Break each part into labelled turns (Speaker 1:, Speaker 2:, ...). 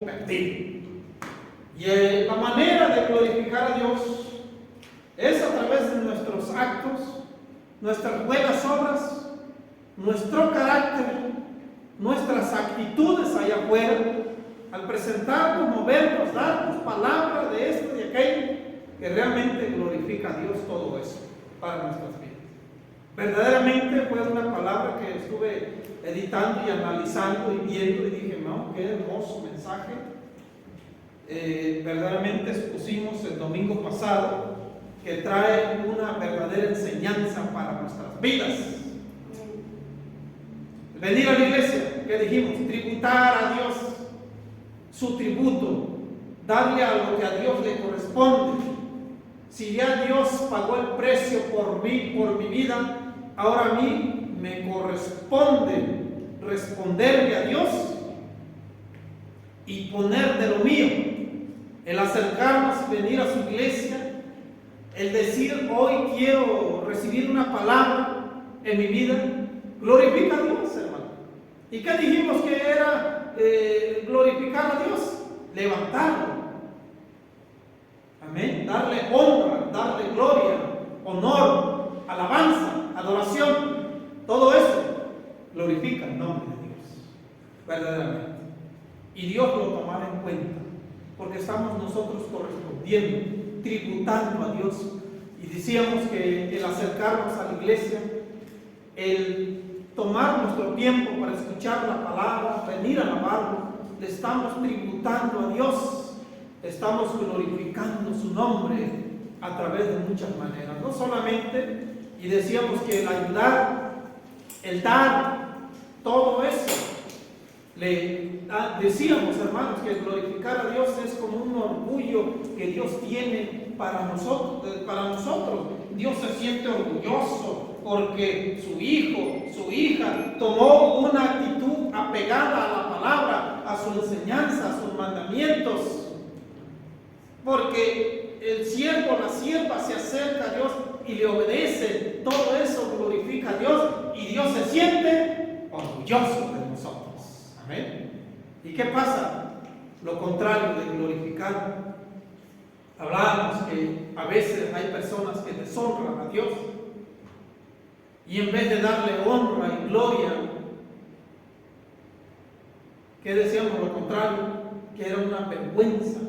Speaker 1: perdido. Y la manera de glorificar a Dios es a través de nuestros actos, nuestras buenas obras, nuestro carácter, nuestras actitudes allá afuera, al presentarnos, movernos, darnos palabra de esto y de aquello, que realmente glorifica a Dios todo eso para nuestras vidas. Verdaderamente fue una palabra que estuve editando y analizando y viendo y dije, no, qué hermoso mensaje. Verdaderamente expusimos el domingo pasado que trae una verdadera enseñanza para nuestras vidas. Venir a la iglesia, ¿qué dijimos? Tributar a Dios su tributo, darle a lo que a Dios le corresponde. Si ya Dios pagó el precio por mí, por mi vida, ahora a mí me corresponde responderle a Dios y poner de lo mío. El acercarnos y venir a su iglesia, el decir hoy quiero recibir una palabra en mi vida, glorifica a Dios, hermano. ¿Y qué dijimos que era glorificar a Dios? Levantarlo. Amén. Darle honra, darle gloria, honor, alabanza, adoración. Todo eso glorifica el nombre de Dios, verdaderamente. Y Dios lo tomará en cuenta, porque estamos nosotros correspondiendo, tributando a Dios. Y decíamos que el acercarnos a la iglesia, el tomar nuestro tiempo para escuchar la palabra, venir a alabarlo, le estamos tributando a Dios, estamos glorificando su nombre a través de muchas maneras. No solamente, y decíamos que el ayudar, el dar, todo eso, decíamos, hermanos, que glorificar a Dios es como un orgullo que Dios tiene para nosotros. Dios se siente orgulloso porque su hijo, su hija tomó una actitud apegada a la palabra, a su enseñanza, a sus mandamientos. Porque el siervo, la sierva se acerca a Dios y le obedece. Todo eso glorifica a Dios y Dios se siente orgulloso de nosotros. Amén. ¿Y qué pasa? Lo contrario de glorificar. Hablábamos que a veces hay personas que deshonran a Dios y en vez de darle honra y gloria, ¿qué decíamos? Lo contrario, que era una vergüenza,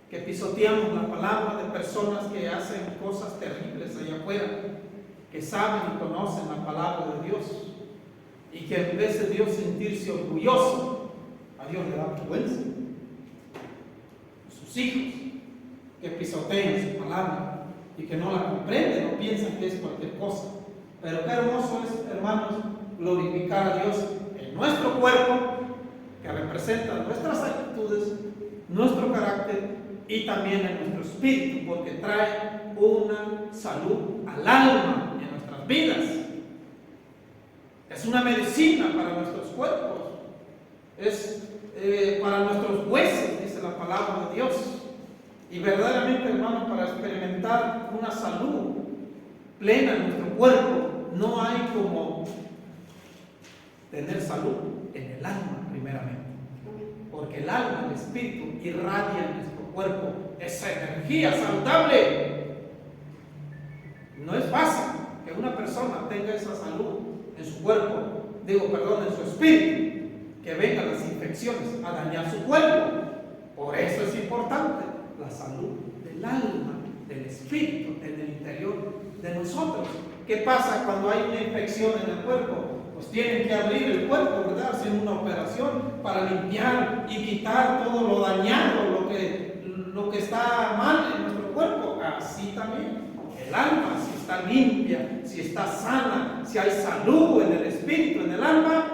Speaker 1: que pisoteamos la palabra de personas que hacen cosas terribles allá afuera, que saben y conocen la palabra de Dios, y que en vez de Dios sentirse orgulloso, a Dios le da vergüenza. Sus hijos que pisotean su palabra y que no la comprenden, no piensan que es cualquier cosa. Pero qué hermoso es, hermanos, glorificar a Dios en nuestro cuerpo, que representa nuestras actitudes, nuestro carácter y también en nuestro espíritu, porque trae una salud al alma en nuestras vidas. Es una medicina para nuestros cuerpos, es para nuestros huesos, dice la palabra de Dios. Y verdaderamente, hermanos, para experimentar una salud plena en nuestro cuerpo, no hay como tener salud en el alma primeramente. Porque el alma, el espíritu, irradia en nuestro cuerpo esa energía saludable. No es fácil que una persona tenga esa salud en su cuerpo, en su espíritu, que vengan las infecciones a dañar su cuerpo. Por eso es importante la salud del alma, del espíritu, en el interior de nosotros. ¿Qué pasa cuando hay una infección en el cuerpo? Pues tienen que abrir el cuerpo, ¿verdad? Hacer una operación para limpiar y quitar todo lo dañado, lo que está mal en nuestro cuerpo. Así también el alma, si está limpia, si está sana, si hay salud en el espíritu, en el alma,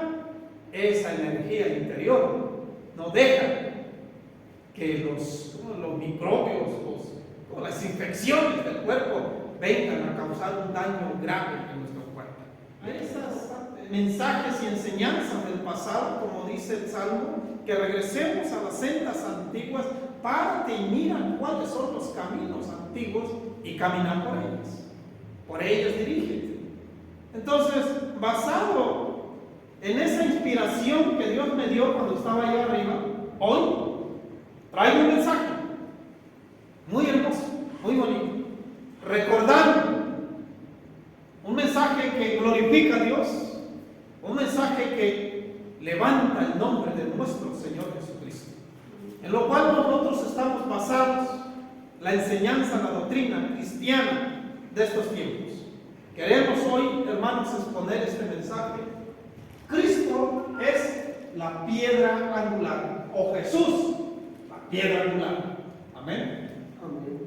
Speaker 1: esa energía interior no deja que los microbios o las infecciones del cuerpo vengan a causar un daño grave en nuestro cuerpo. Esos mensajes y enseñanzas del pasado, como dice el Salmo, que regresemos a las sendas antiguas, parte y mira cuáles son los caminos antiguos y camina por ellos. Por ellos dirígete. Entonces, basado en esa inspiración que Dios me dio cuando estaba allá arriba, hoy trae un mensaje muy hermoso, muy bonito, recordando un mensaje que glorifica a Dios, un mensaje que levanta el nombre de nuestro Señor Jesucristo, en lo cual nosotros estamos basados, la enseñanza, la doctrina cristiana de estos tiempos. Queremos hoy, hermanos, exponer este mensaje. Cristo es la piedra angular, o Jesús, la piedra angular. Amén.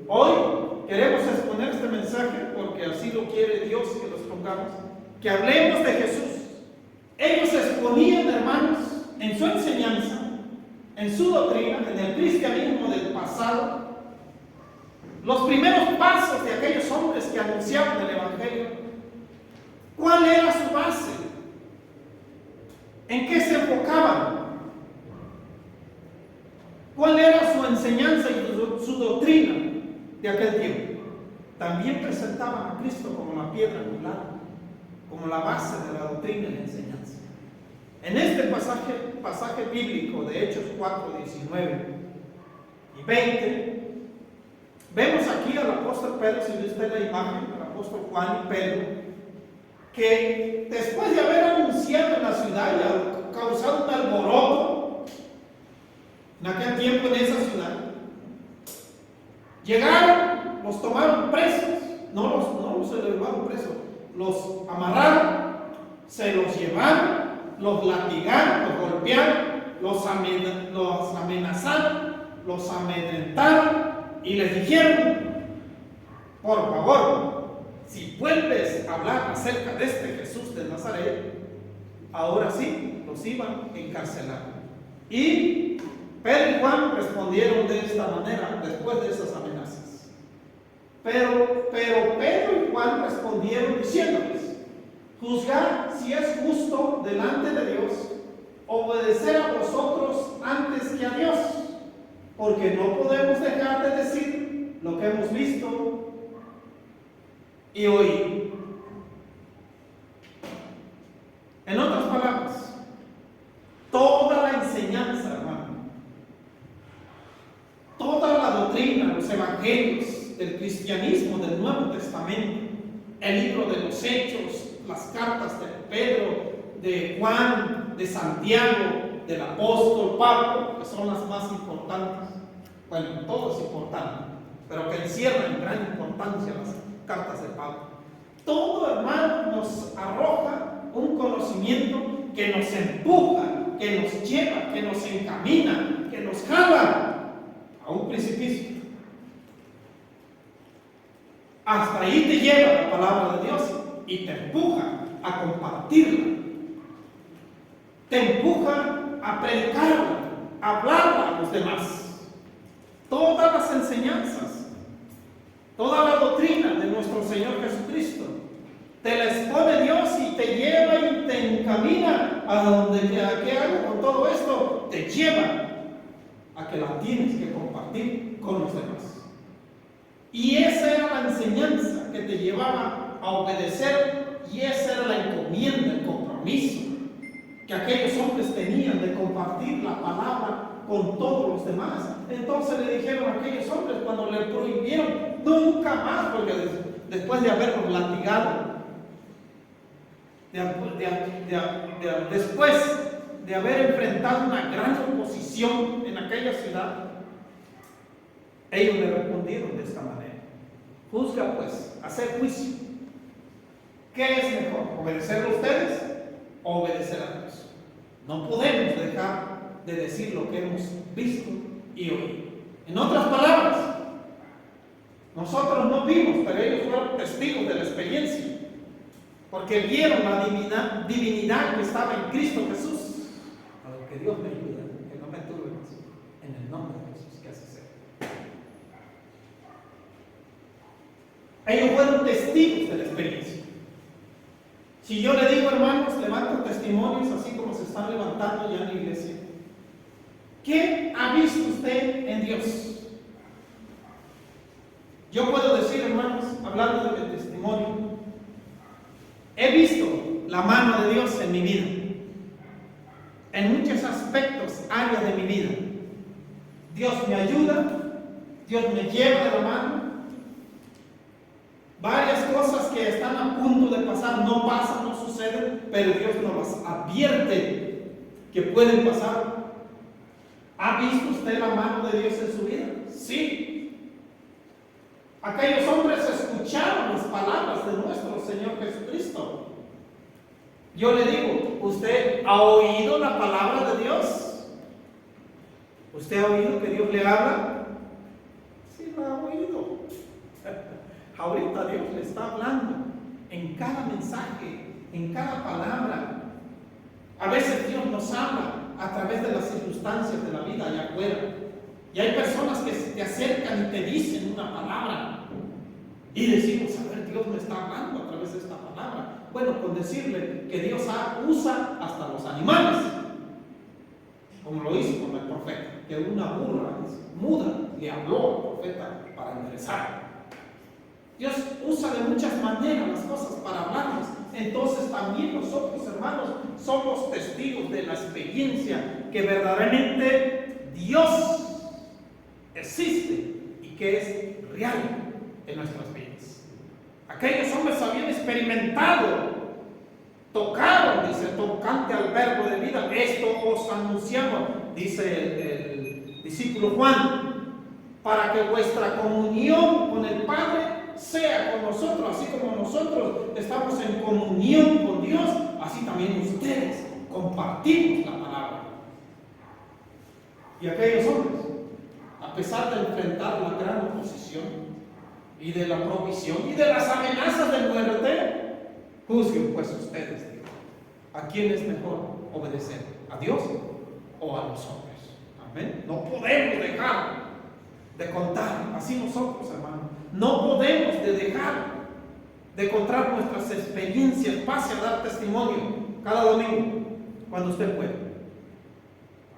Speaker 1: Hoy queremos exponer este mensaje porque así lo quiere Dios que los pongamos, que hablemos de Jesús. Ellos exponían, hermanos, en su enseñanza, en su doctrina, en el cristianismo del pasado, los primeros pasos de aquellos hombres que anunciaban el Evangelio. ¿Cuál era su base? ¿En qué se enfocaban? ¿Cuál era su enseñanza y su doctrina de aquel tiempo? También presentaban a Cristo como la piedra angular, como la base de la doctrina y la enseñanza. En este pasaje bíblico de Hechos 4, 19 y 20, vemos aquí al apóstol Pedro, si ve usted la imagen, al apóstol Juan y Pedro, que después de haber anunciado en la ciudad y haber causado un alboroto en aquel tiempo en esa ciudad, llegaron, los tomaron presos, no los llevaron presos, los amarraron, se los llevaron, los latigaron, los golpearon, los amenazaron, los amedrentaron y les dijeron: por favor, si vuelves a hablar acerca de este Jesús de Nazaret, ahora sí los iban a encarcelar. Y Pedro y Juan respondieron de esta manera después de esas amenazas. Pero Pedro y Juan respondieron diciéndoles: juzgad si es justo delante de Dios obedecer a vosotros antes que a Dios, porque no podemos dejar de decir lo que hemos visto y oído. En otras palabras, toda la enseñanza, hermano, toda la doctrina, los evangelios del cristianismo del Nuevo Testamento, el libro de los Hechos, las cartas de Pedro, de Juan, de Santiago, del apóstol Pablo, que son las más importantes. Bueno, todo es importante, pero que encierran en gran importancia las cartas de Pablo. Todo, hermano, nos arroja un conocimiento que nos empuja, que nos lleva, que nos encamina, que nos jala a un precipicio. Hasta ahí te lleva la palabra de Dios y te empuja a compartirla, te empuja a predicarla, a hablarla a los demás. Todas las enseñanzas, toda la doctrina de nuestro Señor Jesucristo te la expone Dios y te lleva y te encamina a donde, ¿qué hago con todo esto? Te lleva a que la tienes que compartir con los demás. Y esa era la enseñanza que te llevaba a obedecer, y esa era la encomienda, el compromiso que aquellos hombres tenían de compartir la palabra con todos los demás. Entonces le dijeron a aquellos hombres, cuando le prohibieron nunca más, porque después de haberlos latigado, después de haber enfrentado una gran oposición en aquella ciudad, ellos le respondieron de esta manera: juzga pues, hacer juicio. ¿Qué es mejor? ¿Obedecerlo a ustedes o obedecer a Dios? No podemos dejar de decir lo que hemos visto y oído. En otras palabras, nosotros no vimos, pero ellos fueron testigos de la experiencia, porque vieron la divinidad que estaba en Cristo Jesús. A lo que Dios me ayude, que no me turbe más. En el nombre de Jesús, que así sea. Ellos fueron testigos de la experiencia. Si yo le digo, hermanos, levanto testimonios así como se están levantando ya en la iglesia, ¿qué ha visto usted en Dios? Yo puedo decir, hermanos, hablando de mi testimonio, he visto la mano de Dios en mi vida, en muchos aspectos, áreas de mi vida. Dios me ayuda, Dios me lleva de la mano. Varias cosas que están a punto de pasar no pasan, no suceden, pero Dios nos advierte que pueden pasar. ¿Ha visto usted la mano de Dios en su vida? Sí. Aquellos hombres escucharon las palabras de nuestro Señor Jesucristo. Yo le digo, ¿usted ha oído la palabra de Dios? ¿Usted ha oído que Dios le habla? Sí, lo ha oído. Ahorita Dios le está hablando en cada mensaje, en cada palabra. A veces Dios nos habla a través de las circunstancias de la vida allá afuera. Y hay personas que se te acercan y te dicen una palabra. Y decimos, a ver, Dios me está hablando a través de esta palabra. Bueno, con decirle que Dios usa hasta los animales, como lo hizo con el profeta, que una burra muda le habló al profeta para enderezar. Dios usa de muchas maneras las cosas para hablarnos. Entonces también nosotros, hermanos, somos testigos de la experiencia que verdaderamente Dios existe y que es real en nuestras vidas. Aquellos hombres habían experimentado, tocaron, dice, tocante al verbo de vida. Esto os anunciamos, dice el discípulo Juan, para que vuestra comunión con el Padre sea con nosotros, así como nosotros estamos en comunión con Dios, así también ustedes compartimos la palabra. Y aquellos hombres, a pesar de enfrentar la gran oposición y de la provisión y de las amenazas de muerte, juzguen pues ustedes, digo, ¿a quién es mejor obedecer? ¿A Dios o a los hombres? Amén. No podemos dejar de contar, así nosotros, hermanos, no podemos dejar de contar nuestras experiencias. Pase a dar testimonio cada domingo, cuando usted pueda.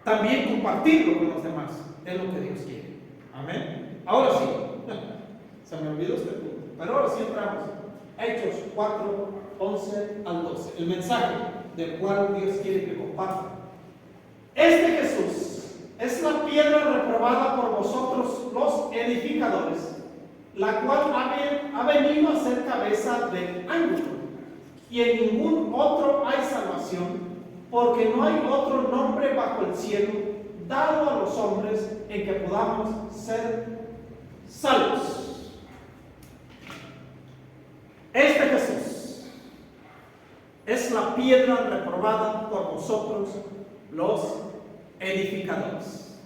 Speaker 1: También compartirlo con los demás, es lo que Dios quiere. Amén. Ahora sí, se me olvidó este punto, pero ahora sí entramos. Hechos 4, 11 al 12, el mensaje del cual Dios quiere que comparta. Este Jesús es la piedra reprobada por vosotros los edificadores, la cual ha venido a ser cabeza del ángulo, y en ningún otro hay salvación, porque no hay otro nombre bajo el cielo dado a los hombres en que podamos ser salvos. Este Jesús es la piedra reprobada por vosotros los edificadores.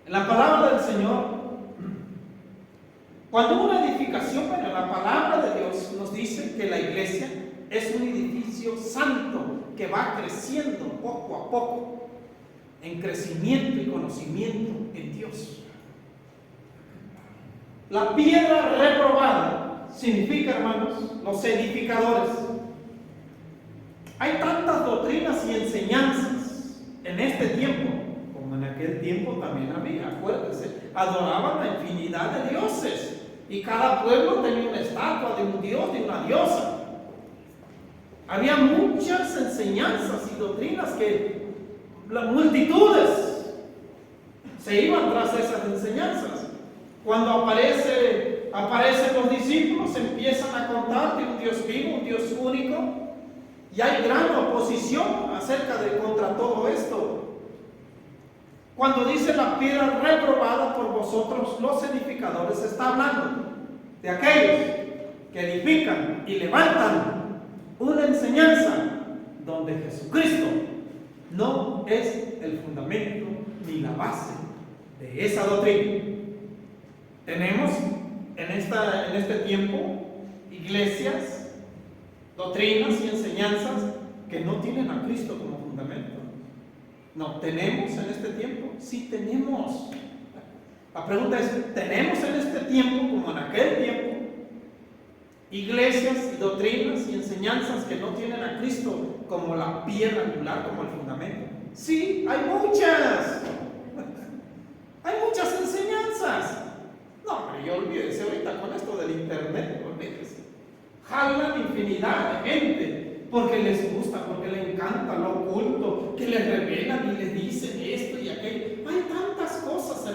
Speaker 1: En la palabra del Señor, cuando una edificación, bueno, la palabra de Dios nos dice que la iglesia es un edificio santo que va creciendo poco a poco en crecimiento y conocimiento en Dios. La piedra reprobada significa, hermanos, los edificadores. Hay tantas doctrinas y enseñanzas en este tiempo, como en aquel tiempo también había. Acuérdense, adoraban a infinidad de dioses y cada pueblo tenía una estatua de un dios, de una diosa. Había muchas enseñanzas y doctrinas que las multitudes se iban tras esas enseñanzas. Cuando aparecen los discípulos, empiezan a contar de un Dios vivo, un Dios único, y hay gran oposición contra todo esto. Cuando dice la piedra reprobada por vosotros los edificadores, está hablando de aquellos que edifican y levantan una enseñanza donde Jesucristo no es el fundamento ni la base de esa doctrina. Tenemos en este tiempo iglesias, doctrinas y enseñanzas que no tienen a Cristo como fundamento. No, ¿tenemos en este tiempo? Sí, tenemos. La pregunta es, ¿tenemos en este tiempo, como en aquel tiempo, iglesias y doctrinas y enseñanzas que no tienen a Cristo como la piedra angular, como el fundamento? Sí, hay muchas. Hay muchas enseñanzas. No, hombre, olvídese ahorita con esto del internet, olvídese. Jalan infinidad de gente porque les gusta, porque les encanta lo oculto, que les revelan y les dicen esto y aquello. Hay tantas cosas,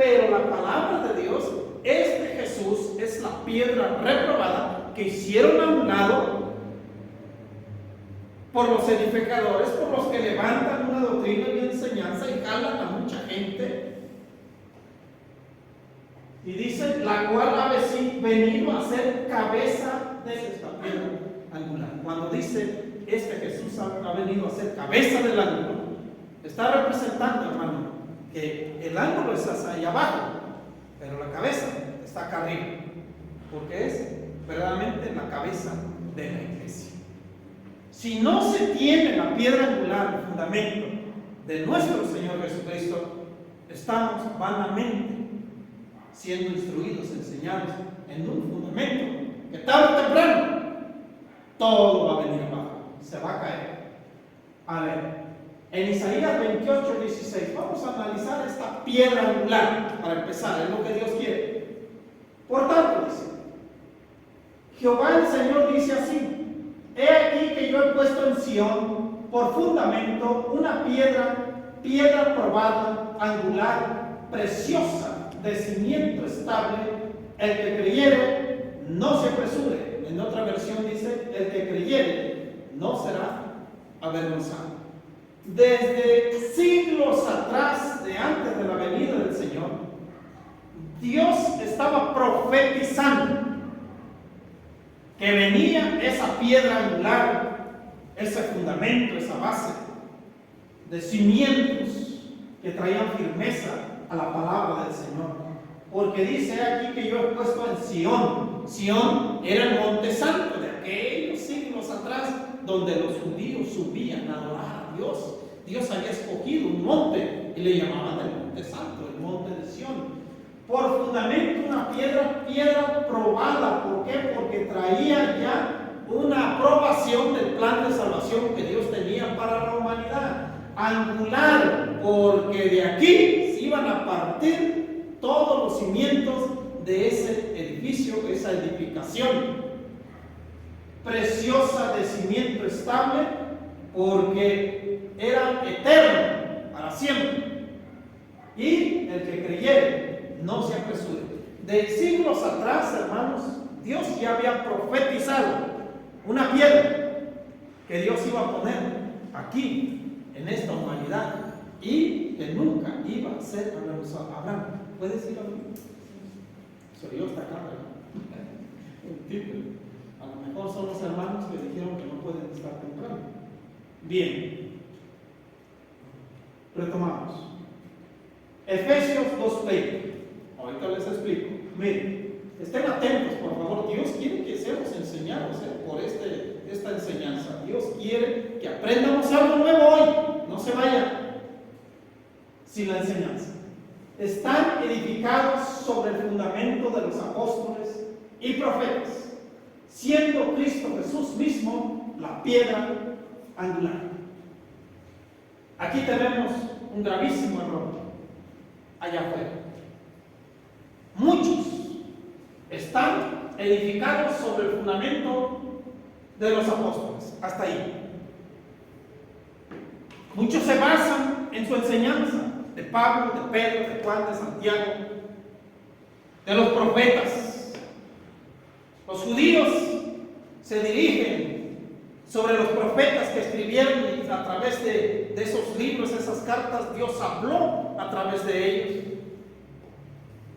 Speaker 1: pero la palabra de Dios es de Jesús, es la piedra reprobada que hicieron a un lado por los edificadores, por los que levantan una doctrina y una enseñanza y jalan a mucha gente. Y dice, la cual ha venido a ser cabeza de esta piedra angular. Cuando dice, Jesús ha venido a ser cabeza del ángulo, está representando, hermano, que el ángulo está ahí abajo, pero la cabeza está acá arriba, porque es verdaderamente la cabeza de la iglesia. Si no se tiene la piedra angular, el fundamento de nuestro Señor Jesucristo, estamos vanamente siendo instruidos, enseñados en un fundamento que tarde o temprano todo va a venir abajo, se va a caer. A ver, en Isaías 28:16, vamos a analizar esta piedra angular para empezar, es lo que Dios quiere. Por tanto, dice, Jehová el Señor dice así: he aquí que yo he puesto en Sión por fundamento una piedra probada, angular, preciosa, de cimiento estable. El que creyere, no se apresure. En otra versión dice, el que creyere, no será avergonzado. Desde siglos atrás, de antes de la venida del Señor, Dios estaba profetizando que venía esa piedra angular, ese fundamento, esa base de cimientos que traían firmeza a la palabra del Señor. Porque dice aquí que yo he puesto en Sión. Sión era el monte santo de aquellos siglos atrás, donde los judíos subían a adorar a Dios. Dios había escogido un monte y le llamaban el monte santo, el monte de Sión. Por fundamento una piedra probada. ¿Por qué? Porque traía ya una aprobación del plan de salvación que Dios tenía para la humanidad. Angular, porque de aquí se iban a partir todos los cimientos de ese edificio, esa edificación. Preciosa, de cimiento estable, porque era eterno, para siempre. Y el que creyere, no se apresure. De siglos atrás, hermanos, Dios ya había profetizado una piedra que Dios iba a poner aquí, en esta humanidad, y que nunca iba a ser avergonzado. Abraham, ¿puedes ir a mí? Soy yo esta cámara. A lo mejor son los hermanos que dijeron que no pueden estar temprano. Bien, retomamos. Efesios 2:20. Ahorita les explico. Miren, estén atentos, por favor. Dios quiere que seamos enseñados por esta enseñanza. Dios quiere que aprendamos algo nuevo hoy. No se vaya sin la enseñanza. Están edificados sobre el fundamento de los apóstoles y profetas, siendo Cristo Jesús mismo la piedra angular. Aquí tenemos un gravísimo error allá afuera. Muchos están edificados sobre el fundamento de los apóstoles, hasta ahí. Muchos se basan en su enseñanza, de Pablo, de Pedro, de Juan, de Santiago, de los profetas. Los judíos se dirigen sobre los profetas que escribieron, y a través de esos libros, esas cartas, Dios habló a través de ellos.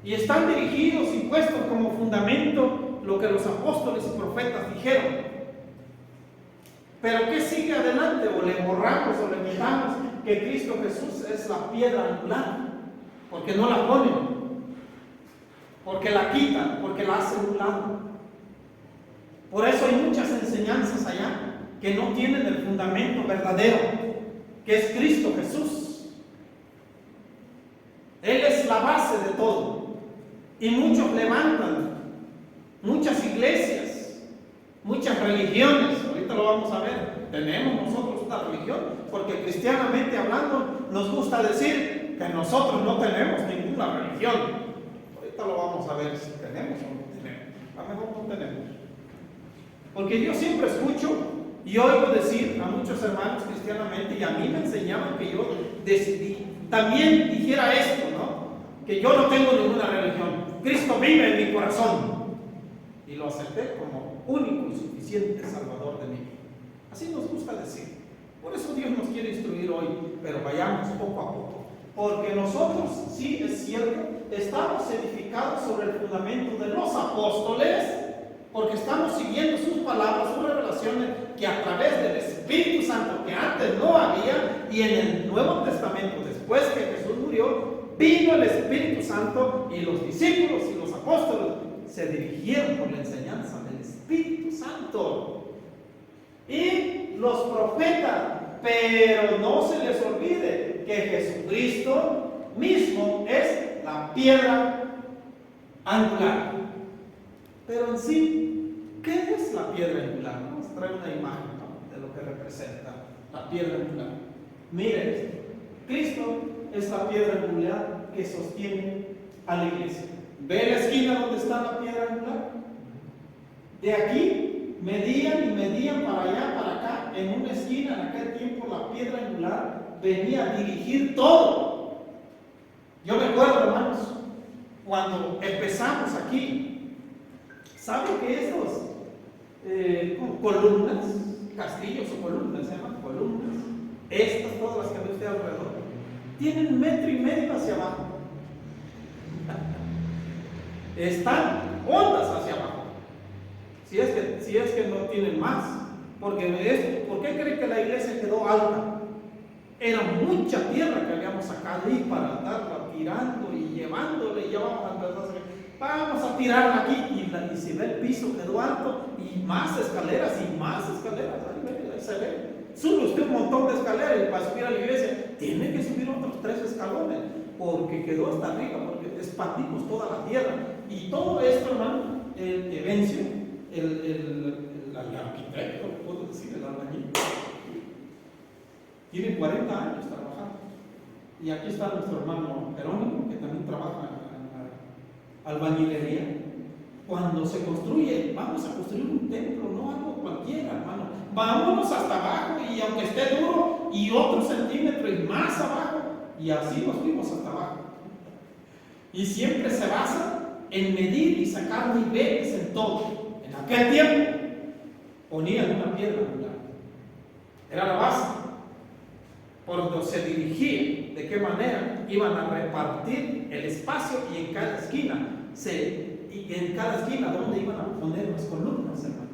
Speaker 1: Y están dirigidos y puestos como fundamento lo que los apóstoles y profetas dijeron. Pero ¿qué sigue adelante? O le borramos o le quitamos que Cristo Jesús es la piedra angular, porque no la ponen, porque la quitan, porque la hacen a un lado. Por eso hay muchas enseñanzas allá que no tienen el fundamento verdadero, que es Cristo Jesús. Él es la base de todo. Y muchos levantan muchas iglesias, muchas religiones. Ahorita lo vamos a ver. Tenemos nosotros una religión, porque cristianamente hablando nos gusta decir que nosotros no tenemos ninguna religión. Ahorita lo vamos a ver si tenemos o no tenemos. A lo mejor no tenemos. Porque yo siempre escucho y oigo decir a muchos hermanos cristianamente, y a mí me enseñaban que yo decidí, también dijera esto, ¿no? que yo no tengo ninguna religión. Cristo vive en mi corazón. Y lo acepté como único y suficiente Salvador de mi vida. Así nos gusta decir. Por eso Dios nos quiere instruir hoy, pero vayamos poco a poco. Porque nosotros, sí es cierto, estamos edificados sobre el fundamento de los apóstoles, porque estamos siguiendo sus palabras, sus revelaciones, que a través del Espíritu Santo, que antes no había, y en el Nuevo Testamento, después que Jesús murió, vino el Espíritu Santo, y los discípulos y los apóstoles se dirigieron por la enseñanza del Espíritu Santo. Y los profetas, pero no se les olvide que Jesucristo mismo es la piedra angular. Pero en sí, ¿qué es la piedra angular? Vamos a traer una imagen, ¿no?, de lo que representa la piedra angular. Miren esto. Cristo es la piedra angular que sostiene a la iglesia. ¿Ve la esquina donde está la piedra angular? De aquí medían y medían para allá, para acá. En una esquina, en aquel tiempo, la piedra angular venía a dirigir todo. Yo me acuerdo, hermanos, cuando empezamos aquí, ¿saben que estos columnas, castillos o columnas, se llaman columnas, estas, todas las que ve usted alrededor, tienen 1,5 metros hacia abajo? Están hondas hacia abajo. Si es que no tienen más. ¿Por qué creen que la iglesia quedó alta? Era mucha tierra que habíamos sacado ahí para andarla tirando y llevándole, y ya vamos a tirarla aquí, y si ve el piso quedó alto, y más escaleras, ahí se ve. Sube usted un montón de escaleras, y para subir a la iglesia tiene que subir otros 3 escalones, porque quedó hasta arriba, porque expandimos toda la tierra. Y todo esto, hermano, el Evencio, el arquitecto, puedo decir, el albañil, tiene 40 años trabajando. Y aquí está nuestro hermano Jerónimo, que también trabaja en la albañilería. Cuando se construye, vamos a construir un templo, no algo cualquiera, hermano. Vámonos hasta abajo, y aunque esté duro, y otro centímetro y más abajo, y así nos fuimos hasta abajo. Y siempre se basa en medir y sacar niveles en todo. En aquel tiempo ponían una piedra angular, era la base por donde se dirigía, de qué manera iban a repartir el espacio, y en cada esquina donde iban a poner las columnas, hermano.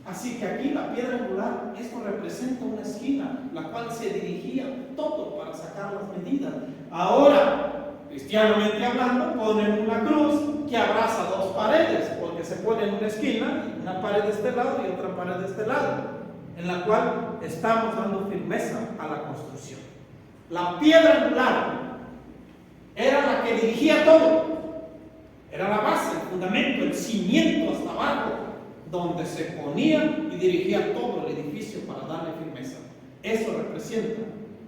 Speaker 1: Así que aquí la piedra angular, esto representa una esquina, la cual se dirigía todo para sacar las medidas. Ahora, cristianamente hablando, ponen una cruz que abraza 2 paredes, porque se pone en una esquina, una pared de este lado y otra pared de este lado, en la cual estamos dando firmeza a la construcción. La piedra angular era la que dirigía todo, era la base, el fundamento, el cimiento hasta abajo, donde se ponía y dirigía todo el edificio para darle firmeza. Eso representa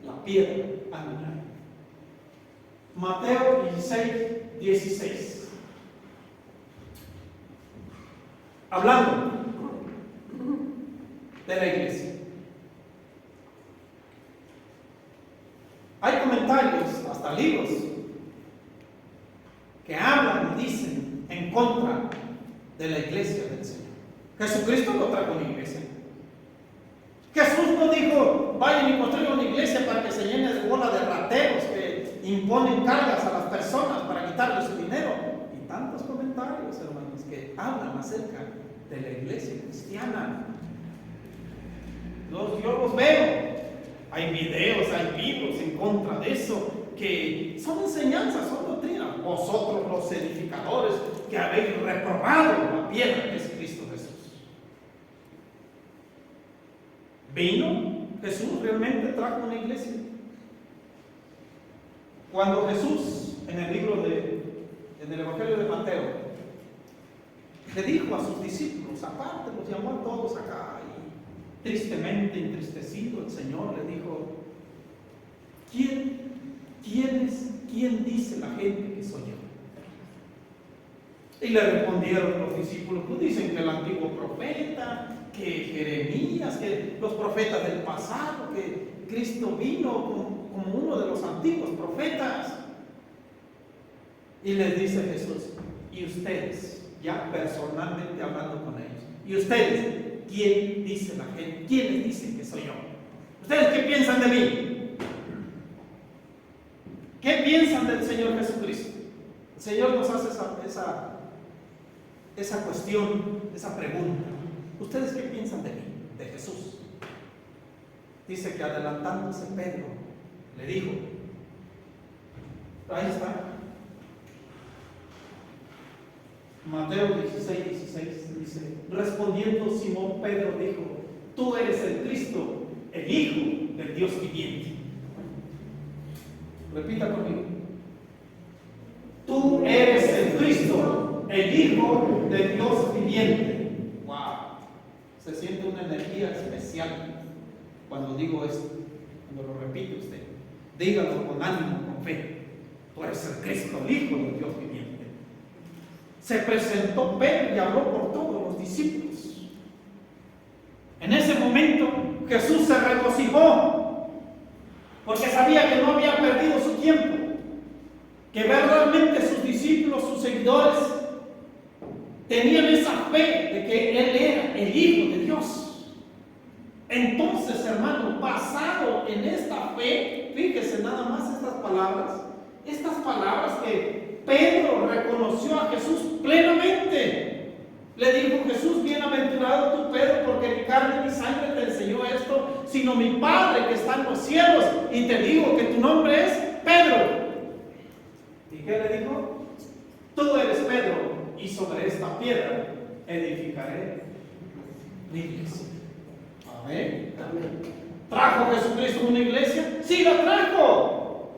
Speaker 1: la piedra angular. Mateo 16:16. Hablando de la iglesia. Hay comentarios, hasta libros, que hablan y dicen en contra de la iglesia del Señor. Jesucristo no trajo una iglesia. Jesús no dijo, vayan y construyan una iglesia para que se llene de bola de rateros que imponen cargas a las personas para quitarles su dinero. Y tantos comentarios, hermanos, que hablan acerca de la iglesia cristiana. Yo los veo. Hay videos, hay libros en contra de eso, que son enseñanzas, son doctrinas. Vosotros los edificadores que habéis reprobado la piedra que es Cristo Jesús. ¿Vino Jesús realmente trajo una iglesia? Cuando Jesús, en el Evangelio de Mateo, le dijo a sus discípulos, aparte los llamó a todos acá, y tristemente entristecido el Señor le dijo, ¿quién dice la gente que soy yo? Y le respondieron los discípulos, pues dicen que el antiguo profeta, que Jeremías, que los profetas del pasado, que Cristo vino como uno de los antiguos profetas. Y les dice Jesús, y ustedes, ya personalmente hablando con ellos, y ustedes, ¿quién dice la gente? ¿Quiénes dicen que soy yo? ¿Ustedes qué piensan de mí? ¿Qué piensan del Señor Jesucristo? El Señor nos hace esa cuestión, esa pregunta. ¿Ustedes qué piensan de mí? De Jesús. Dice que adelantándose Pedro le dijo, ahí está, Mateo 16:16 dice, respondiendo Simón Pedro dijo, tú eres el Cristo, el Hijo del Dios viviente. Repita conmigo. Tú eres el Cristo, el Hijo del Dios viviente. Wow. Se siente una energía especial cuando digo esto, cuando lo repite usted. Dígalo con ánimo, con fe. Tú eres el Cristo, el Hijo del Dios viviente. Se presentó Pedro y habló por todos los discípulos. En ese momento Jesús se regocijó porque sabía que no había perdido su tiempo, que verdaderamente sus discípulos, sus seguidores, tenían esa fe de que Él era el Hijo de Dios. Entonces, hermano, basado en esta fe, fíjese nada más estas palabras que Pedro reconoció a Jesús plenamente. Le dijo Jesús, bienaventurado tú, Pedro, porque ni carne ni sangre te enseñó esto, sino mi Padre que está en los cielos. Y te digo que tu nombre es Pedro. ¿Y qué le dijo? Tú eres Pedro, y sobre esta piedra edificaré mi iglesia. Amén. ¿Trajo Jesucristo una iglesia? Sí, la trajo.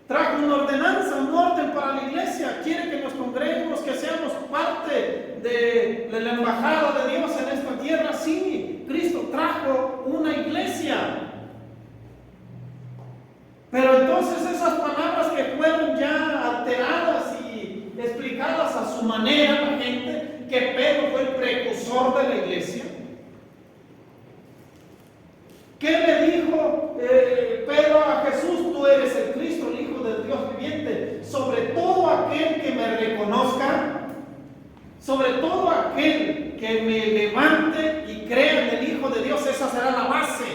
Speaker 1: Trajo una ordenanza, un orden para la iglesia. Quiere que nos congreguemos, que seamos parte de la embajada de Dios en esta tierra. Sí, Cristo trajo una iglesia. Pero entonces esas palabras que fueron ya alteradas y explicadas a su manera, la gente, que Pedro fue el precursor de la iglesia. ¿Qué le dijo Pedro a Jesús? Tú eres el Cristo, el Hijo del Dios viviente. Sobre todo aquel que me reconozca, sobre todo aquel que me levante y crea en el Hijo de Dios, esa será la base,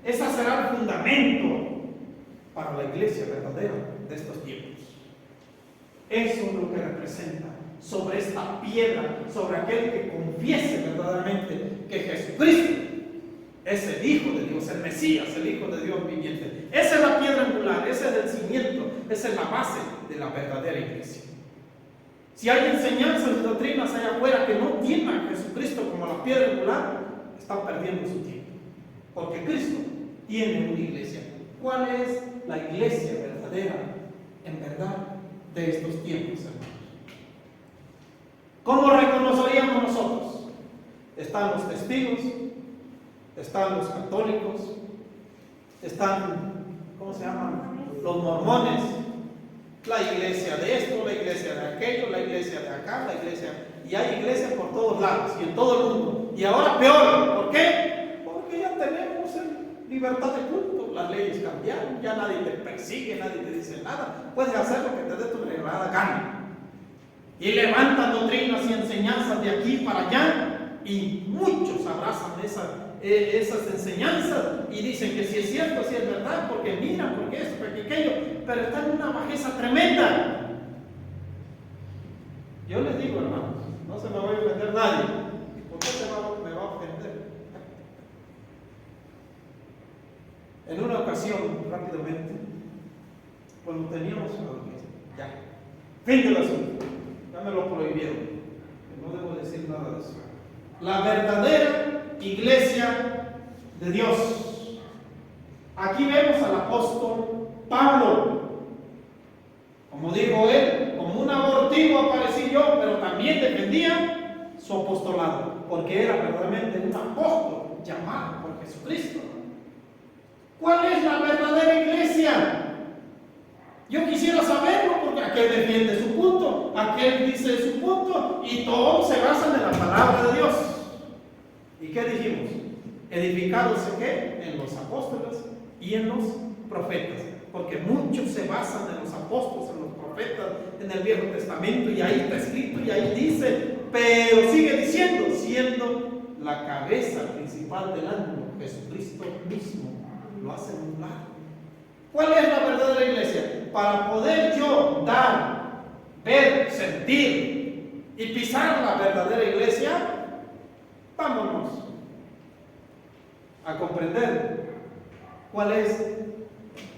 Speaker 1: esa será el fundamento para la iglesia verdadera de estos tiempos. Eso es lo que representa sobre esta piedra, sobre aquel que confiese verdaderamente que Jesucristo es el Hijo de Dios, el Mesías, el Hijo de Dios viviente. Esa es la piedra angular, ese es el cimiento, esa es la base de la verdadera iglesia. Si hay enseñanzas y doctrinas allá afuera que no tienen a Jesucristo como la piedra angular, están perdiendo su tiempo. Porque Cristo tiene una iglesia. ¿Cuál es la iglesia verdadera, en verdad, de estos tiempos, hermanos? ¿Cómo reconoceríamos nosotros? Están los testigos, están los católicos, están, ¿cómo se llaman? Los mormones, la iglesia de esto, la iglesia de aquello, la iglesia de acá, la iglesia, y hay iglesias por todos lados y en todo el mundo. Y ahora peor, ¿por qué? Porque ya tenemos libertad de culto, las leyes cambiaron, ya nadie te persigue, nadie te dice nada, puedes hacer lo que te dé tu regalada gana. Y levantan doctrinas y enseñanzas de aquí para allá, y muchos abrazan esas enseñanzas y dicen que si es cierto, si es verdad, porque mira, porque esto, porque aquello, pero están en una bajeza tremenda. Yo les digo, hermanos, no se me va a ofender nadie. ¿Por qué me va a ofender? En una ocasión, rápidamente, cuando teníamos ya, fin del asunto, ya me lo prohibieron, que no debo decir nada de eso. La verdadera iglesia de Dios. Aquí vemos al apóstol Pablo. Como dijo él, como un abortivo aparecí yo, pero también defendía su apostolado, porque era verdaderamente un apóstol llamado por Jesucristo. ¿Cuál es la verdadera iglesia? Yo quisiera saberlo, porque aquel defiende su punto, aquel dice su punto, y todos se basan en la palabra de Dios. ¿Y qué dijimos? Edificados en qué? En los apóstoles y en los profetas. porque muchos se basan en los apóstoles, en los profetas, en el Viejo Testamento, y ahí está escrito, y ahí dice, pero sigue diciendo, siendo la cabeza principal del ángulo, Jesucristo mismo, lo hace en un lado. ¿Cuál es la verdadera iglesia? Para poder yo dar, ver, sentir y pisar la verdadera iglesia, vámonos a comprender cuál es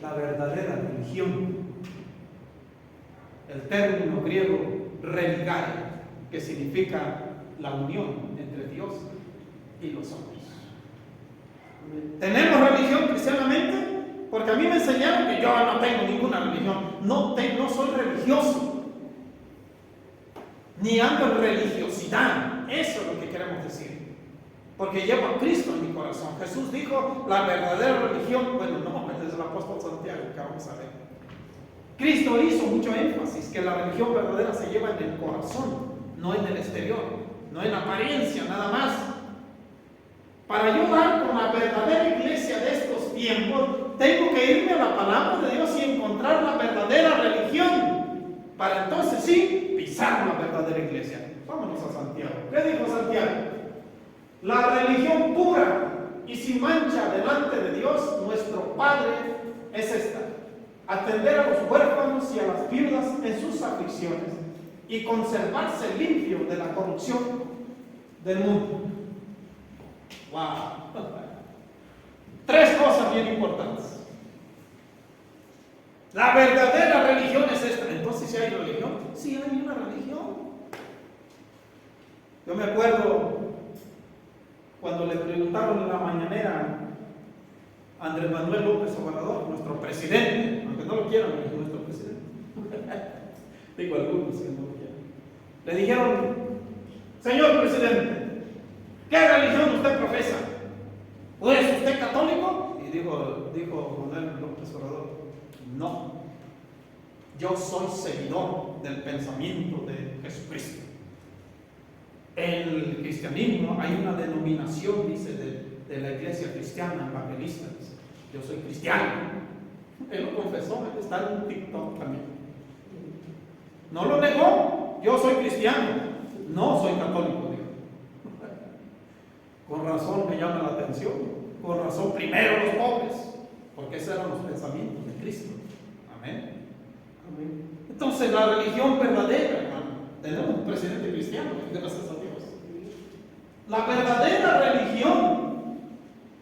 Speaker 1: la verdadera religión. El término griego religai, que significa la unión entre Dios y los hombres. ¿Tenemos religión cristianamente? Porque a mí me enseñaron que yo no tengo ninguna religión. No soy religioso, ni ando en religiosidad. Eso es lo que queremos decir. Porque llevo a Cristo en mi corazón. Jesús dijo, la verdadera religión, bueno, no, es el apóstol Santiago, que vamos a ver. Cristo hizo mucho énfasis que la religión verdadera se lleva en el corazón, no en el exterior, no en apariencia, nada más. Para yo dar con la verdadera iglesia de estos tiempos, tengo que irme a la palabra de Dios y encontrar la verdadera religión, para entonces sí pisar la verdadera iglesia. Vámonos a Santiago. ¿Qué dijo Santiago? La religión pura y sin mancha delante de Dios, nuestro Padre, es esta: atender a los huérfanos y a las viudas en sus aflicciones y conservarse limpio de la corrupción del mundo. ¡Wow! Tres cosas bien importantes. La verdadera religión es esta. Entonces, ¿sí hay religión? Sí hay una religión. Yo me acuerdo cuando le preguntaron en la mañanera a Andrés Manuel López Obrador, nuestro presidente, aunque no lo quieran, es nuestro presidente. Digo algunos que no lo quieran. Le dijeron, señor presidente, ¿qué religión usted profesa? ¿O es usted católico? Y dijo Manuel López Obrador, no, yo soy seguidor del pensamiento de Jesucristo. En el cristianismo hay una denominación, dice, de la iglesia cristiana evangelista. Dice, yo soy cristiano. Él lo confesó, está en un TikTok también. No lo negó, yo soy cristiano, no soy católico, dijo. Con razón me llama la atención, con razón primero los pobres, porque esos eran los pensamientos de Cristo. Amén. Amén. Entonces la religión verdadera, hermano, tenemos un presidente cristiano, gracias a Dios. La verdadera religión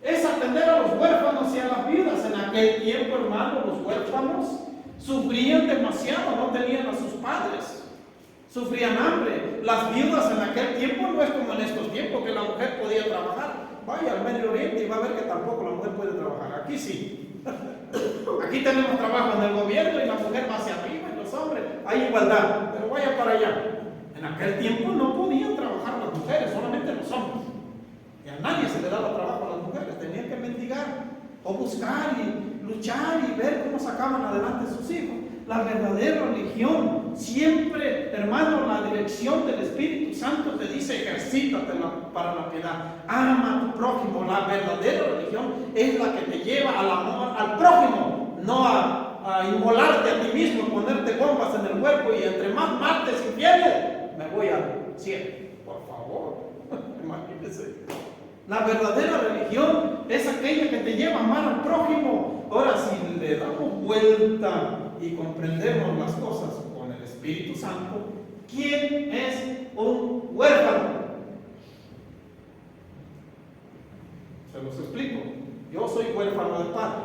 Speaker 1: es atender a los huérfanos y a las viudas. En aquel tiempo, hermano, los huérfanos sufrían demasiado, no tenían a sus padres, sufrían hambre. Las viudas en aquel tiempo no es como en estos tiempos, que la mujer podía trabajar. Vaya al Medio Oriente y va a ver que tampoco la mujer puede trabajar. Aquí sí. Aquí tenemos trabajo en el gobierno y la mujer va hacia arriba y los hombres. Hay igualdad, pero vaya para allá. En aquel tiempo no podían trabajar las mujeres, solamente los hombres. Y a nadie se le daba trabajo a las mujeres, tenían que mendigar o buscar y luchar y ver cómo sacaban adelante sus hijos. La verdadera religión, siempre, hermano, la dirección del Espíritu Santo te dice, ejercítate para la piedad, ama a tu prójimo. La verdadera religión es la que te lleva al amor al prójimo, no a inmolarte a ti mismo, ponerte bombas en el cuerpo y entre más mates y fieles, me voy al cielo. Por favor, imagínense. La verdadera religión es aquella que te lleva a amar al prójimo. Ahora, si le damos vuelta y comprendemos las cosas con el Espíritu Santo, ¿quién es un huérfano? Se los explico. Yo soy huérfano de padre.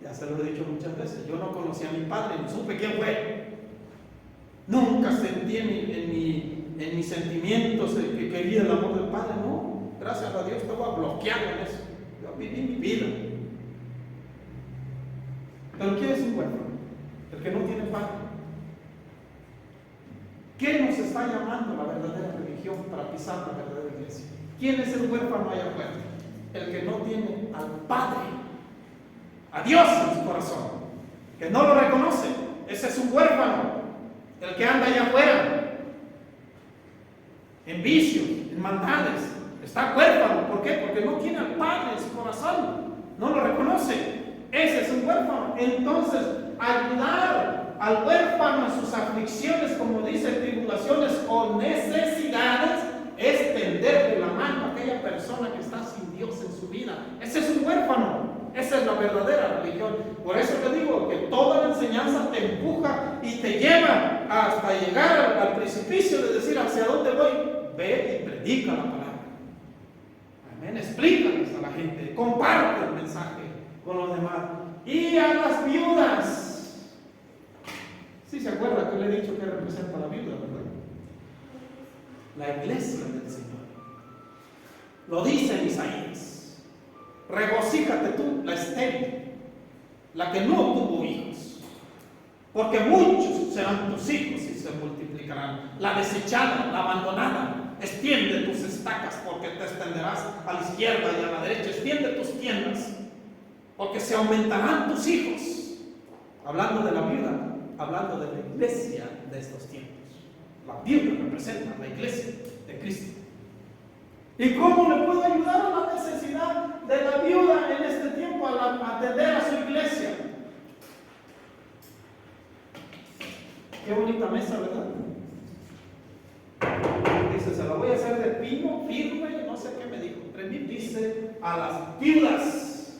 Speaker 1: Ya se lo he dicho muchas veces. Yo no conocí a mi padre, no supe quién fue. Nunca sentí en mis sentimientos que quería el amor del Padre, no. Gracias a Dios estaba bloqueado en eso. Yo viví mi vida. Pero ¿quién es un huérfano? El que no tiene padre. ¿Qué nos está llamando la verdadera religión para pisar la verdadera iglesia? ¿Quién es el huérfano allá afuera? El que no tiene al Padre, a Dios en su corazón, que no lo reconoce. Ese es un huérfano. El que anda allá afuera, en vicios, en maldades, está huérfano. ¿Por qué? Porque no tiene al Padre en su corazón, no lo reconoce. conoce. Ese es un huérfano. Entonces, ayudar al huérfano en sus aflicciones, como dice, tribulaciones o necesidades, es tenderle la mano a aquella persona que está sin Dios en su vida. Ese es un huérfano. Esa es la verdadera religión. Por eso te digo que toda la enseñanza te empuja y te lleva hasta llegar al precipicio de decir hacia dónde voy. Ve y predica la palabra. Amén. Explícales a la gente. Comparte el mensaje con los demás. Y a las viudas. Sí se acuerda que le he dicho que representa a la viuda, ¿verdad? La iglesia del Señor. Lo dice en Isaías. Regocíjate tú, la estéril, la que no tuvo hijos, porque muchos serán tus hijos y se multiplicarán. La desechada, la abandonada, extiende tus estacas, porque te extenderás a la izquierda y a la derecha. Extiende tus tiendas, porque se aumentarán tus hijos. Hablando de la viuda, hablando de la iglesia de estos tiempos. La viuda representa la iglesia de Cristo. ¿Y cómo le puedo ayudar a la necesidad de la viuda en este tiempo a atender a su iglesia? Qué bonita mesa, ¿verdad? Dice, se la voy a hacer de pino, firme, no sé qué me dijo. Dice, a las viudas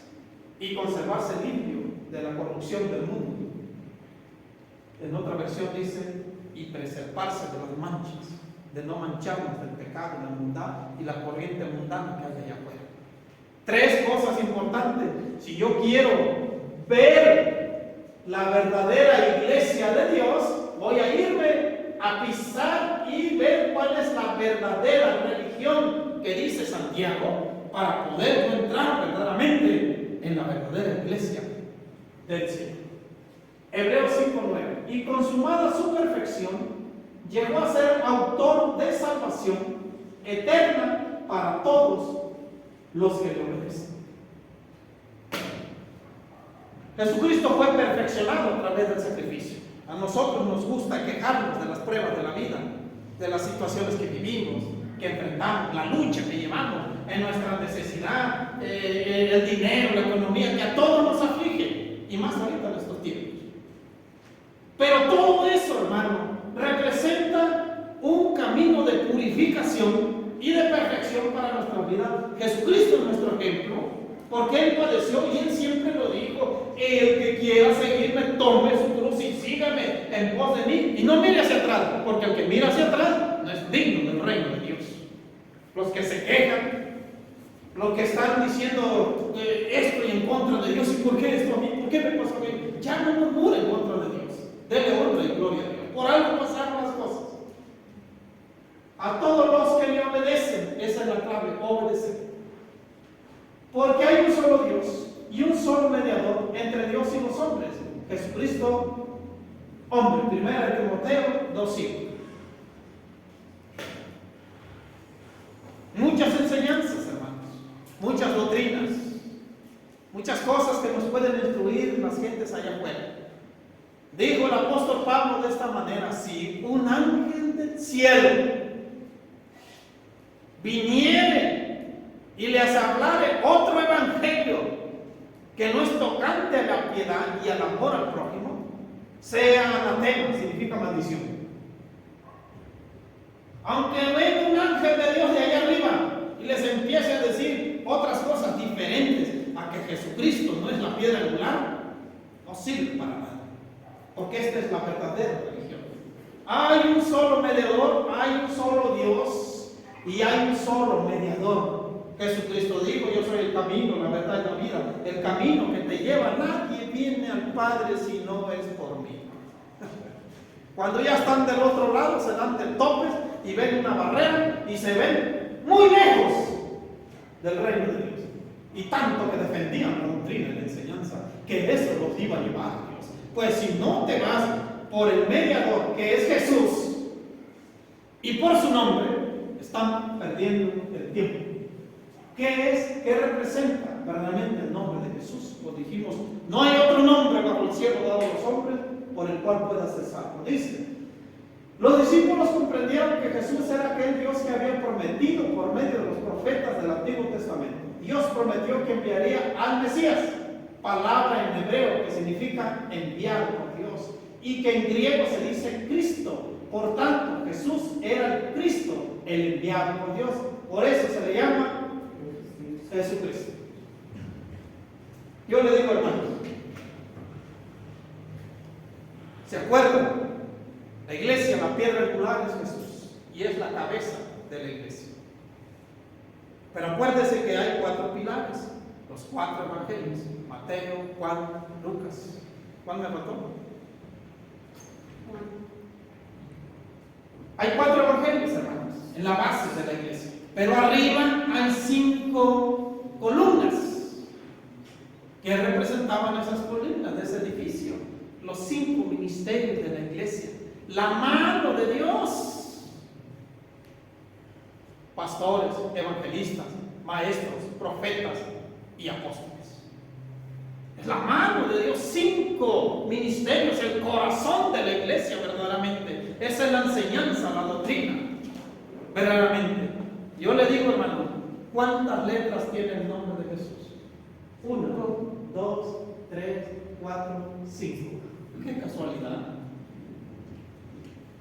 Speaker 1: y conservarse limpio de la corrupción del mundo. En otra versión dice, y preservarse de las manchas, de no mancharnos del pecado, la mundad y la corriente mundana que hay allá afuera. Tres cosas importantes. Si yo quiero ver la verdadera iglesia de Dios, voy a irme a pisar y ver cuál es la verdadera religión que dice Santiago, para poder yo entrar verdaderamente en la verdadera iglesia del Señor. Hebreos 5:9. Y consumada su perfección, llegó a ser autor de salvación eterna para todos los que le obedecen. Jesucristo fue perfeccionado a través del sacrificio. A nosotros nos gusta quejarnos de las pruebas de la vida, de las situaciones que vivimos, que enfrentamos, la lucha que llevamos, en nuestra necesidad, el dinero, la economía, que a todos nos aflige, y más ahorita en estos tiempos. Pero todo eso, hermano, representa un camino de purificación y de perfección para nuestra vida. Jesucristo es nuestro ejemplo, porque Él padeció y Él siempre lo dijo: el que quiera seguirme, tome su cruz y sígame en pos de mí. Y no mire hacia atrás, porque el que mira hacia atrás no es digno del reino de Dios. Los que se quejan, los que están diciendo esto y en contra de Dios, ¿y por qué esto a mí? ¿Por qué me pasó a mí? Ya no murmure en contra de Dios. Dele honra y gloria a Dios. Por algo pasaron las cosas. A todos los que le obedecen, esa es la clave: obedecer. Porque hay un solo Dios y un solo mediador entre Dios y los hombres, Jesucristo, hombre. 1 Timoteo 2:5. Muchas enseñanzas, hermanos, muchas doctrinas, muchas cosas que nos pueden instruir las gentes allá afuera. Dijo el apóstol Pablo de esta manera: si un ángel del cielo viniere y les hablare otro evangelio que no es tocante a la piedad y al amor al prójimo, sea anatema, significa maldición. Aunque venga un ángel de Dios de allá arriba y les empiece a decir otras cosas diferentes a que Jesucristo no es la piedra angular, no sirve para nada. Porque esta es la verdadera religión. Hay un solo mediador, hay un solo Dios y hay un solo mediador. Jesucristo dijo: yo soy el camino, la verdad y la vida. El camino que te lleva, nadie viene al Padre si no es por mí. Cuando ya están del otro lado, se dan de topes y ven una barrera y se ven muy lejos del reino de Dios. Y tanto que defendían la doctrina y la enseñanza, que eso los iba a llevar a Dios. Pues si no te vas por el mediador, que es Jesús, y por su nombre, están perdiendo el tiempo. ¿Qué es? ¿Qué representa verdaderamente el nombre de Jesús? Pues dijimos: no hay otro nombre bajo el cielo dado a los hombres por el cual puedas ser salvo. Dice: los discípulos comprendieron que Jesús era aquel Dios que había prometido por medio de los profetas del Antiguo Testamento. Dios prometió que enviaría al Mesías, palabra en hebreo que significa enviado por Dios y que en griego se dice Cristo. Por tanto, Jesús era el Cristo, el enviado por Dios. Por eso se le llama Jesucristo. Yo le digo, hermanos, ¿se acuerdan? La iglesia, la piedra angular es Jesús y es la cabeza de la iglesia. Pero acuérdese que hay 4 pilares, los 4 evangelios: Mateo, Juan, Lucas. ¿Cuál me faltó? Hay 4 evangelios, hermanos, en la base de la iglesia. Pero arriba hay 5 columnas que representaban esas columnas de ese edificio. Los 5 ministerios de la iglesia. La mano de Dios. Pastores, evangelistas, maestros, profetas y apóstoles. Es la mano de Dios. 5 ministerios, el corazón de la iglesia verdaderamente. Esa es la enseñanza, la doctrina. Verdaderamente. Yo le digo, hermano, ¿cuántas letras tiene el nombre de Jesús? 1, 2, 3, 4, 5. Qué casualidad.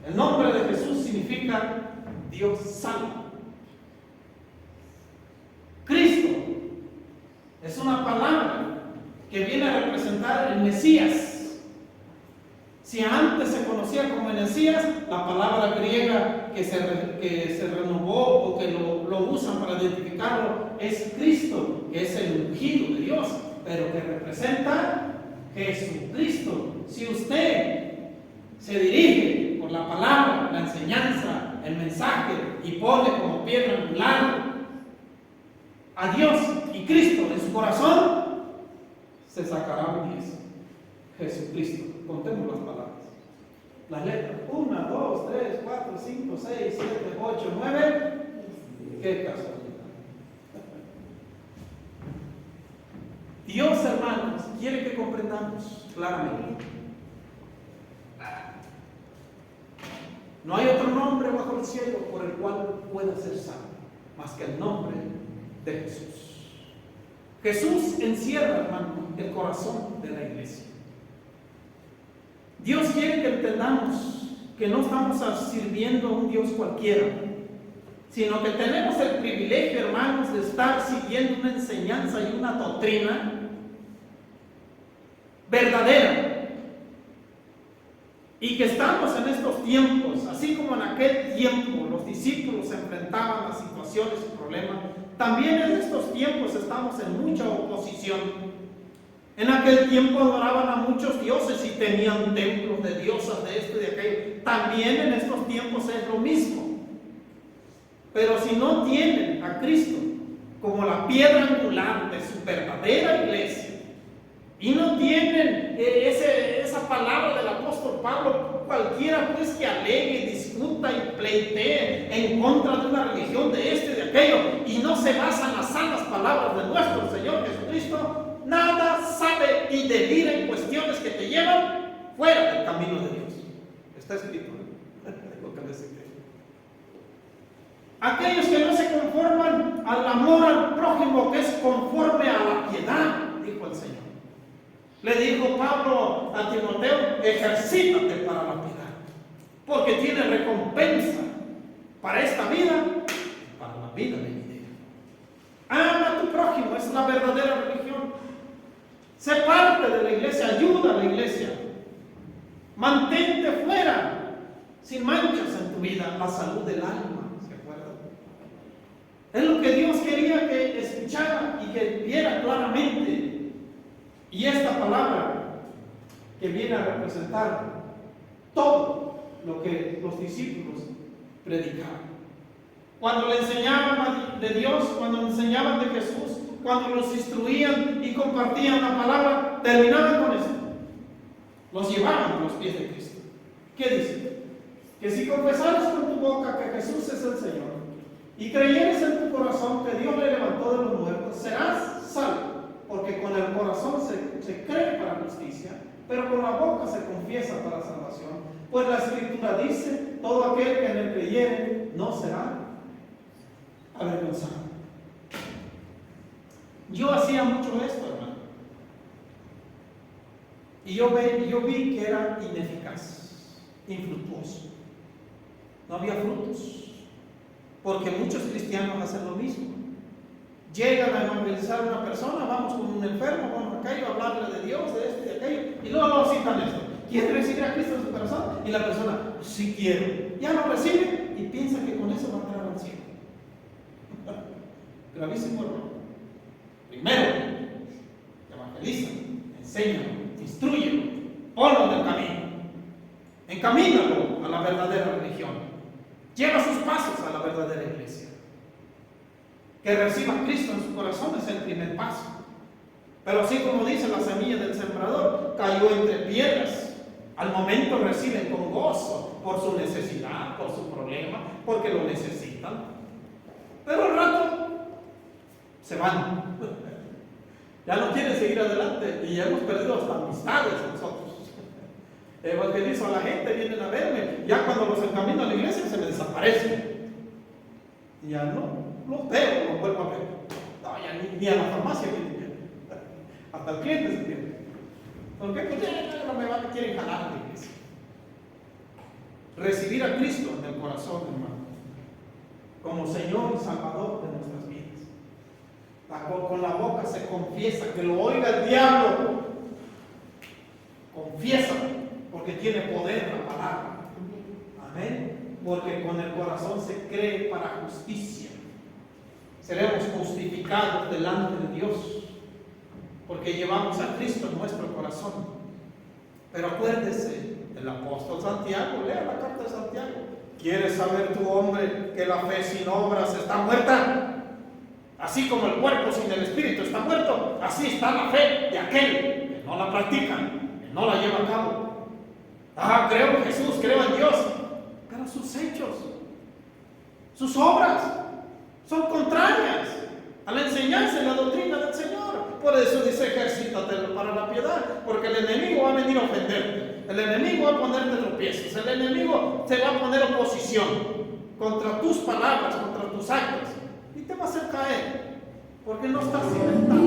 Speaker 1: El nombre de Jesús significa Dios salva. Cristo es una palabra que viene a representar el Mesías. Si antes se conocía como el Mesías, la palabra griega que se renovó o que lo usan para identificarlo es Cristo, que es el ungido de Dios, pero que representa Jesucristo. Si usted se dirige por la palabra, la enseñanza, el mensaje y pone como piedra angular a Dios y Cristo en su corazón, se sacará un 10. Jesucristo. Contemos las palabras. Las letras. 1, 2, 3, 4, 5, 6, 7, 8, 9. Qué casualidad. Dios, hermanos, quiere que comprendamos claramente. No hay otro nombre bajo el cielo por el cual pueda ser salvo más que el nombre de Jesús. Jesús encierra, hermano, el corazón de la iglesia. Dios quiere que entendamos que no estamos sirviendo a un Dios cualquiera, sino que tenemos el privilegio, hermanos, de estar siguiendo una enseñanza y una doctrina verdadera. Y que estamos en estos tiempos, así como en aquel tiempo los discípulos se enfrentaban a situaciones y problemas, también en estos tiempos estamos en mucha oposición. En aquel tiempo adoraban a muchos dioses y tenían templos de diosas de esto y de aquello. También en estos tiempos es lo mismo. Pero si no tienen a Cristo como la piedra angular de su verdadera iglesia, y no tienen esa palabra del apóstol Pablo, cualquiera pues que alegue, discuta y pleitee en contra de una religión de este y de aquello, y no se basa en las sanas palabras de nuestro Señor Jesucristo, nada sabe y delira en cuestiones que te llevan fuera del camino de Dios. Está escrito, lo que les escribe. Aquellos que no se conforman al amor al prójimo, que es conforme a la piedad, dijo el Señor. Le dijo Pablo a Timoteo: ejercítate para la piedad, porque tiene recompensa para esta vida y para la vida venidera. Ama a tu prójimo, es la verdadera religión. Sé parte de la iglesia, ayuda a la iglesia. Mantente fuera, sin manchas en tu vida, la salud del alma. ¿Se acuerdan? Es lo que Dios quería que escuchara y que viera claramente. Y esta palabra que viene a representar todo lo que los discípulos predicaban. Cuando le enseñaban de Dios, cuando le enseñaban de Jesús, cuando los instruían y compartían la palabra, terminaban con esto. Los llevaban a los pies de Cristo. ¿Qué dice? Que si confesares con tu boca que Jesús es el Señor y creyeres en tu corazón que Dios le levantó de los muertos, serás salvo. Porque con el corazón se cree para justicia, pero con la boca se confiesa para salvación. Pues la Escritura dice: todo aquel que en él creyere no será avergonzado. Yo hacía mucho esto, hermano. Y yo vi que era ineficaz, infructuoso. No había frutos. Porque muchos cristianos hacen lo mismo. Llegan a evangelizar a una persona, vamos con un enfermo, vamos a aquello, a hablarle de Dios, de esto y de aquello, y luego citan esto. ¿Quiere recibir a Cristo en su corazón? Y la persona, sí quiero. Ya lo recibe y piensa que con eso va a entrar al cielo. Gravísimo error. Primero, evangeliza, enseña, instruye, ponlo en el camino. Encamínalo a la verdadera religión. Lleva sus pasos a la verdadera iglesia. Que reciba a Cristo en su corazón es el primer paso. Pero así como dice la semilla del sembrador, cayó entre piedras. Al momento reciben con gozo por su necesidad, por su problema, porque lo necesitan. Pero al rato se van. Ya no quieren seguir adelante y ya hemos perdido hasta amistades nosotros. Evangelizo a la gente, vienen a verme. Ya cuando los encamino a la iglesia se me desaparecen. Y ya no los veo, los vuelvo a ver. No, ya ni a la farmacia vienen. Hasta el cliente se pierde. ¿Por qué? Pues ya no me van a quieren jalar a la iglesia. Recibir a Cristo en el corazón, hermano, como Señor y Salvador de nuestras vidas. Con la boca se confiesa, que lo oiga el diablo. Confiesa, porque tiene poder la palabra. Amén. Porque con el corazón se cree para justicia. Seremos justificados delante de Dios, porque llevamos a Cristo en nuestro corazón. Pero acuérdese, el apóstol Santiago, lea la carta de Santiago. ¿Quieres saber tu hombre que la fe sin obras está muerta? Así como el cuerpo sin el espíritu está muerto, así está la fe de aquel que no la practica, que no la lleva a cabo. Creo en Jesús, creo en Dios, pero sus hechos, sus obras son contrarias a la enseñanza y la doctrina del Señor. Por eso dice, ejercítate para la piedad, porque el enemigo va a venir a ofenderte, el enemigo va a ponerte tropiezos, el enemigo se va a poner oposición contra tus palabras, contra tus actos, y te va a hacer caer, porque no estás cimentado.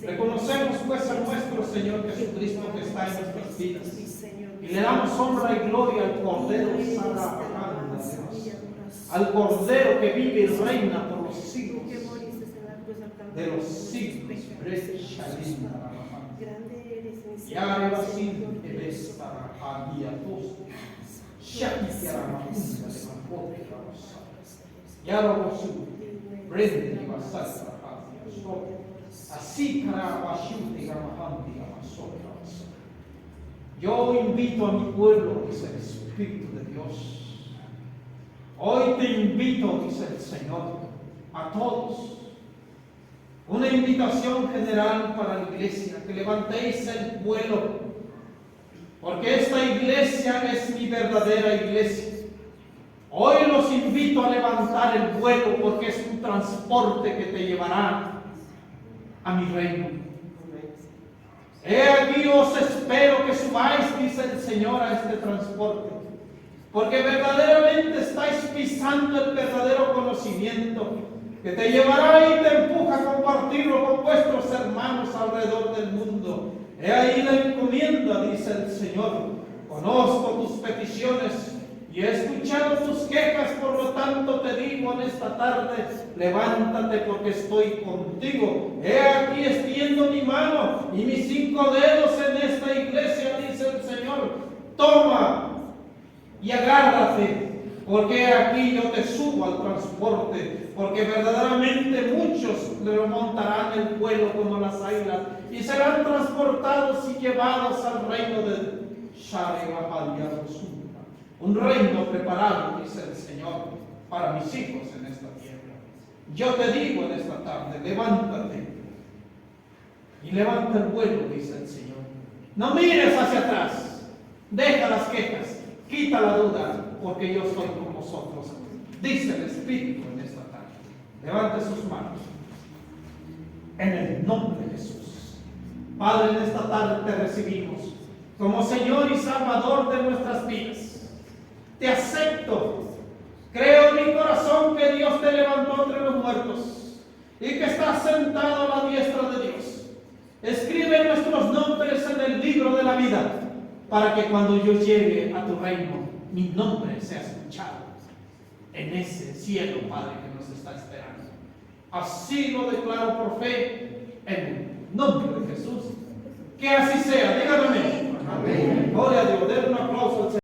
Speaker 1: Reconocemos pues a nuestro Señor Jesucristo que está en nuestras vidas y le damos honra y gloria al Cordero al Cordero que vive y reina por los siglos de los siglos. Así yo invito a mi pueblo, dice el Espíritu de Dios. Hoy te invito, dice el Señor, a todos. Una invitación general para la iglesia, que levantéis el vuelo, porque esta iglesia es mi verdadera iglesia. Hoy los invito a levantar el vuelo, porque es un transporte que te llevará a mi reino. He aquí os espero que subáis, dice el Señor, a este transporte, porque verdaderamente estáis pisando el verdadero conocimiento que te llevará y te empuja a compartirlo con vuestros hermanos alrededor del mundo. He ahí la encomienda, dice el Señor. Conozco tus peticiones y he escuchado tus quejas, por lo tanto te digo en esta tarde, levántate porque estoy contigo. He aquí extiendo mi mano y mis 5 dedos en esta iglesia, dice el Señor. Toma y agárrate, porque aquí yo te subo al transporte, porque verdaderamente muchos remontarán el vuelo como las águilas y serán transportados y llevados al reino de Shari Bahalia Rosunda. Un reino preparado, dice el Señor, para mis hijos en esta tierra. Yo te digo en esta tarde, levántate y levanta el vuelo, dice el Señor. No mires hacia atrás, deja las quejas, quita la duda, porque yo estoy con vosotros, dice el Espíritu en esta tarde. Levante sus manos en el nombre de Jesús. Padre, en esta tarde te recibimos como Señor y Salvador de nuestras vidas. Te acepto. Creo en mi corazón que Dios te levantó entre los muertos y que estás sentado a la diestra de Dios. Escribe nuestros nombres en el libro de la vida, para que cuando yo llegue a tu reino, mi nombre sea escuchado en ese cielo, Padre, que nos está esperando. Así lo declaro por fe, en el nombre de Jesús. Que así sea. Dígame amén. Amén. Gloria a Dios. Den un aplauso al Señor.